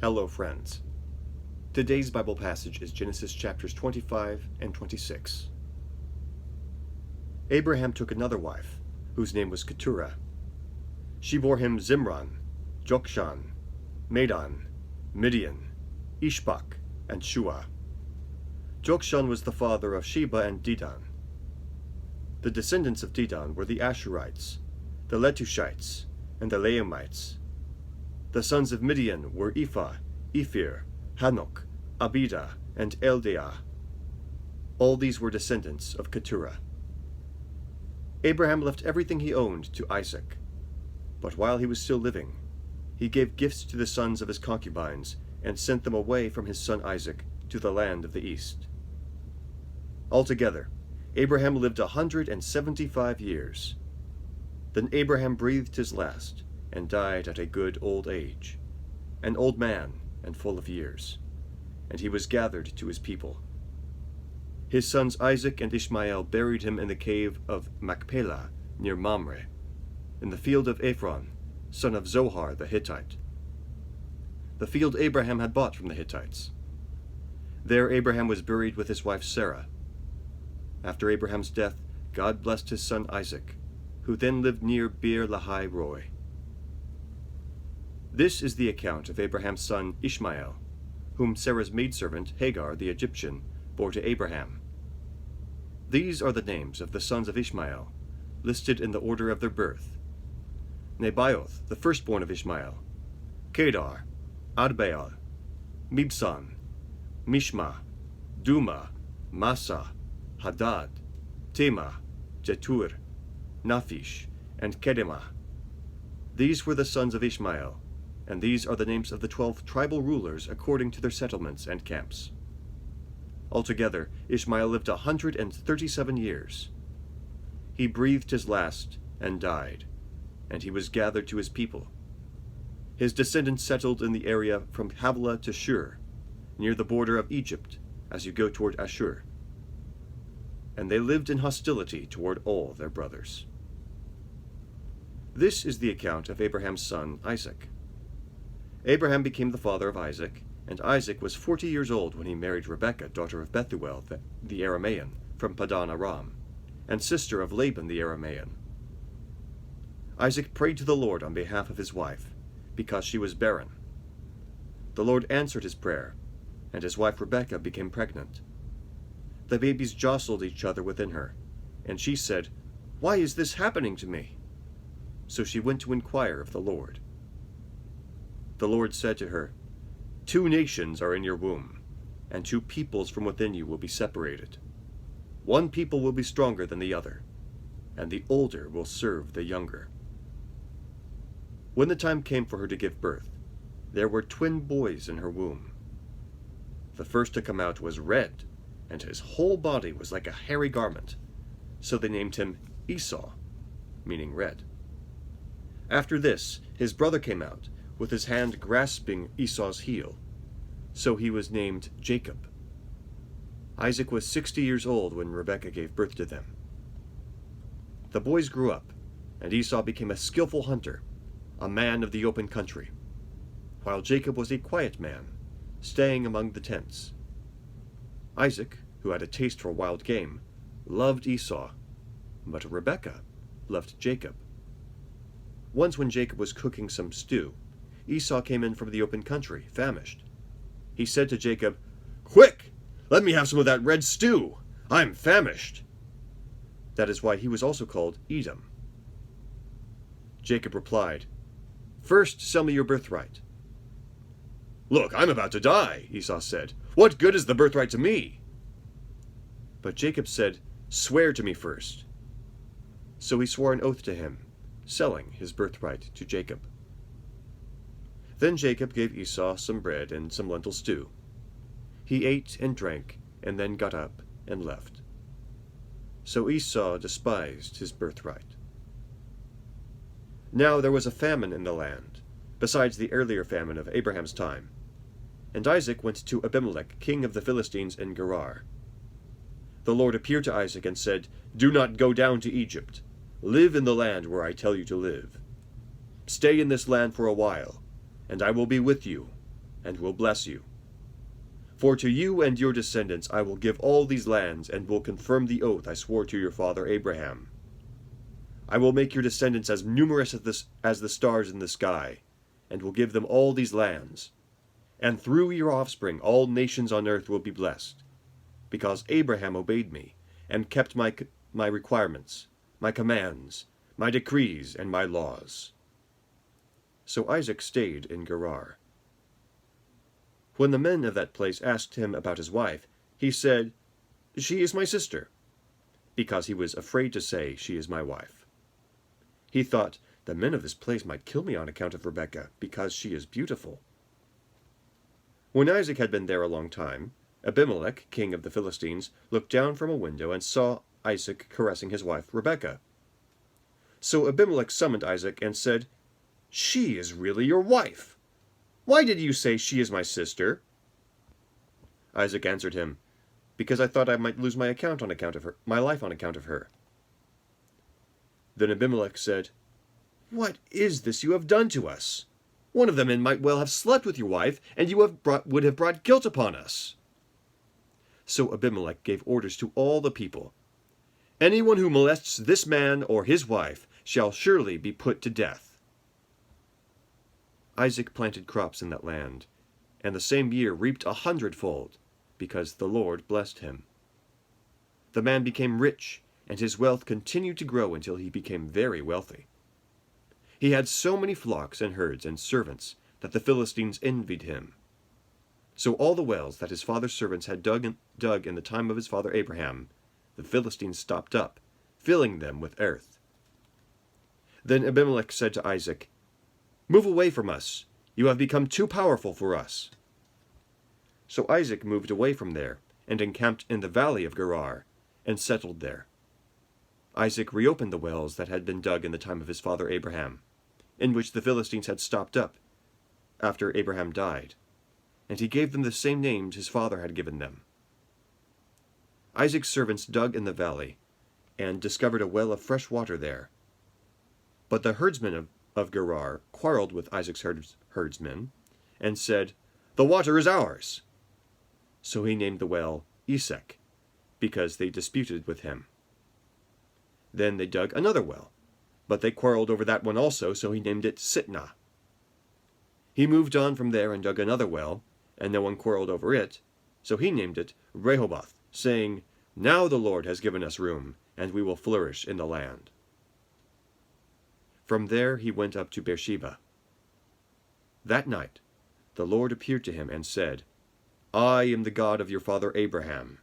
Hello, friends. Today's Bible passage is Genesis chapters 25 and 26. Abraham took another wife, whose name was Keturah. She bore him Zimran, Jokshan, Medan, Midian, Ishbak, and Shua. Jokshan was the father of Sheba and Dedan. The descendants of Dedan were the Ashurites, the Letushites, and the Laamites. The sons of Midian were Ephah, Ephir, Hanok, Abida, and Eldaah. All these were descendants of Keturah. Abraham left everything he owned to Isaac, but while he was still living, he gave gifts to the sons of his concubines and sent them away from his son Isaac to the land of the east. Altogether, Abraham lived 175 years. Then Abraham breathed his last and died at a good old age, an old man and full of years, and he was gathered to his people. His sons Isaac and Ishmael buried him in the cave of Machpelah near Mamre, in the field of Ephron, son of Zohar the Hittite, the field Abraham had bought from the Hittites. There Abraham was buried with his wife Sarah. After Abraham's death, God blessed his son Isaac, who then lived near Beer Lahai Roi. This is the account of Abraham's son Ishmael, whom Sarah's maidservant Hagar the Egyptian bore to Abraham. These are the names of the sons of Ishmael, listed in the order of their birth: Nebaioth, the firstborn of Ishmael, Kedar, Adbaal, Mibsam, Mishma, Duma, Massa, Hadad, Tema, Jetur, Naphish, and Kedemah. These were the sons of Ishmael, and these are the names of the 12 tribal rulers according to their settlements and camps. Altogether, Ishmael lived 137 years. He breathed his last and died, and he was gathered to his people. His descendants settled in the area from Havilah to Shur, near the border of Egypt, as you go toward Ashur. And they lived in hostility toward all their brothers. This is the account of Abraham's son Isaac. Abraham became the father of Isaac, and Isaac was 40 years old when he married Rebekah, daughter of Bethuel the Aramean, from Padan Aram, and sister of Laban the Aramean. Isaac prayed to the Lord on behalf of his wife, because she was barren. The Lord answered his prayer, and his wife Rebekah became pregnant. The babies jostled each other within her, and she said, "Why is this happening to me?" So she went to inquire of the Lord. The Lord said to her, "2 nations are in your womb, and 2 peoples from within you will be separated. One people will be stronger than the other, and the older will serve the younger." When the time came for her to give birth, there were twin boys in her womb. The first to come out was red, and his whole body was like a hairy garment, so they named him Esau, meaning red. After this, his brother came out, with his hand grasping Esau's heel, so he was named Jacob. Isaac was 60 years old when Rebekah gave birth to them. The boys grew up, and Esau became a skillful hunter, a man of the open country, while Jacob was a quiet man, staying among the tents. Isaac, who had a taste for wild game, loved Esau, but Rebekah loved Jacob. Once when Jacob was cooking some stew, Esau came in from the open country, famished. He said to Jacob, "Quick, let me have some of that red stew. I'm famished." That is why he was also called Edom. Jacob replied, "First sell me your birthright." "Look, I'm about to die," Esau said. "What good is the birthright to me?" But Jacob said, "Swear to me first." So he swore an oath to him, selling his birthright to Jacob. Then Jacob gave Esau some bread and some lentil stew. He ate and drank, and then got up and left. So Esau despised his birthright. Now there was a famine in the land, besides the earlier famine of Abraham's time. And Isaac went to Abimelech, king of the Philistines in Gerar. The Lord appeared to Isaac and said, "Do not go down to Egypt. Live in the land where I tell you to live. Stay in this land for a while, and I will be with you, and will bless you. For to you and your descendants I will give all these lands, and will confirm the oath I swore to your father Abraham. I will make your descendants as numerous as the stars in the sky, and will give them all these lands. And through your offspring all nations on earth will be blessed, because Abraham obeyed me, and kept my requirements, my commands, my decrees, and my laws. So Isaac stayed in Gerar. When the men of that place asked him about his wife, he said, "She is my sister," because he was afraid to say, "She is my wife." He thought, "The men of this place might kill me on account of Rebekah, because she is beautiful." When Isaac had been there a long time, Abimelech, king of the Philistines, looked down from a window and saw Isaac caressing his wife Rebekah. So Abimelech summoned Isaac and said, "She is really your wife. Why did you say, 'She is my sister'?" Isaac answered him, "Because I thought I might lose my life on account of her." Then Abimelech said, "What is this you have done to us? One of the men might well have slept with your wife, and you would have brought guilt upon us." So Abimelech gave orders to all the people, "Anyone who molests this man or his wife shall surely be put to death." Isaac planted crops in that land, and the same year reaped 100-fold, because the Lord blessed him. The man became rich, and his wealth continued to grow until he became very wealthy. He had so many flocks and herds and servants that the Philistines envied him. So all the wells that his father's servants had dug in the time of his father Abraham, the Philistines stopped up, filling them with earth. Then Abimelech said to Isaac, "Move away from us. You have become too powerful for us." So Isaac moved away from there, and encamped in the valley of Gerar, and settled there. Isaac reopened the wells that had been dug in the time of his father Abraham, in which the Philistines had stopped up after Abraham died, and he gave them the same names his father had given them. Isaac's servants dug in the valley, and discovered a well of fresh water there. But the herdsmen of Gerar quarreled with Isaac's herdsmen, and said, "The water is ours." So he named the well Esek, because they disputed with him. Then they dug another well, but they quarreled over that one also, so he named it Sitnah. He moved on from there and dug another well, and no one quarreled over it, so he named it Rehoboth, saying, "Now the Lord has given us room, and we will flourish in the land." From there he went up to Beersheba. That night the Lord appeared to him and said, "I am the God of your father Abraham.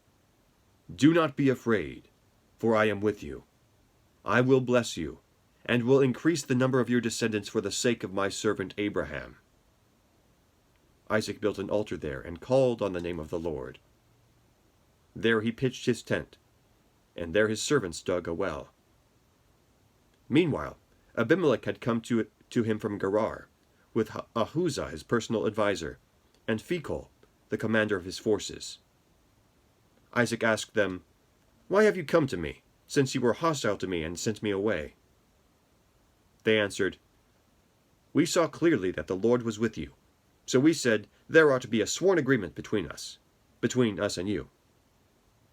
Do not be afraid, for I am with you. I will bless you, and will increase the number of your descendants for the sake of my servant Abraham." Isaac built an altar there and called on the name of the Lord. There he pitched his tent, and there his servants dug a well. Meanwhile, Abimelech had come to him from Gerar, with Ahuzah his personal adviser, and Phicol, the commander of his forces. Isaac asked them, "Why have you come to me, since you were hostile to me and sent me away?" They answered, "We saw clearly that the Lord was with you, so we said, there ought to be a sworn agreement between us and you.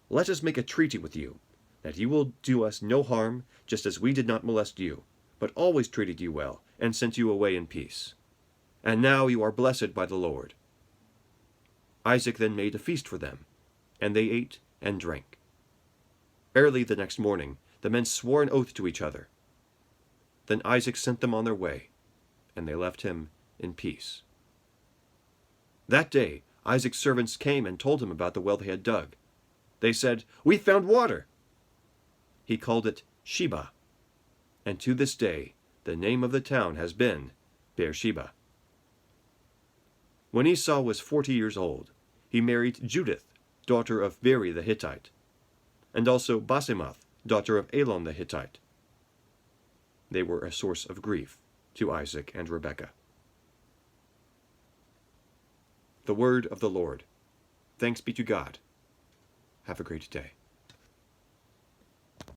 Let us make a treaty with you, that you will do us no harm, just as we did not molest you, but always treated you well, and sent you away in peace. And now you are blessed by the Lord." Isaac then made a feast for them, and they ate and drank. Early the next morning the men swore an oath to each other. Then Isaac sent them on their way, and they left him in peace. That day Isaac's servants came and told him about the well they had dug. They said, "We found water." He called it Sheba, and to this day the name of the town has been Beersheba. When Esau was 40 years old, he married Judith, daughter of Beri the Hittite, and also Basemath, daughter of Elon the Hittite. They were a source of grief to Isaac and Rebekah. The word of the Lord. Thanks be to God. Have a great day.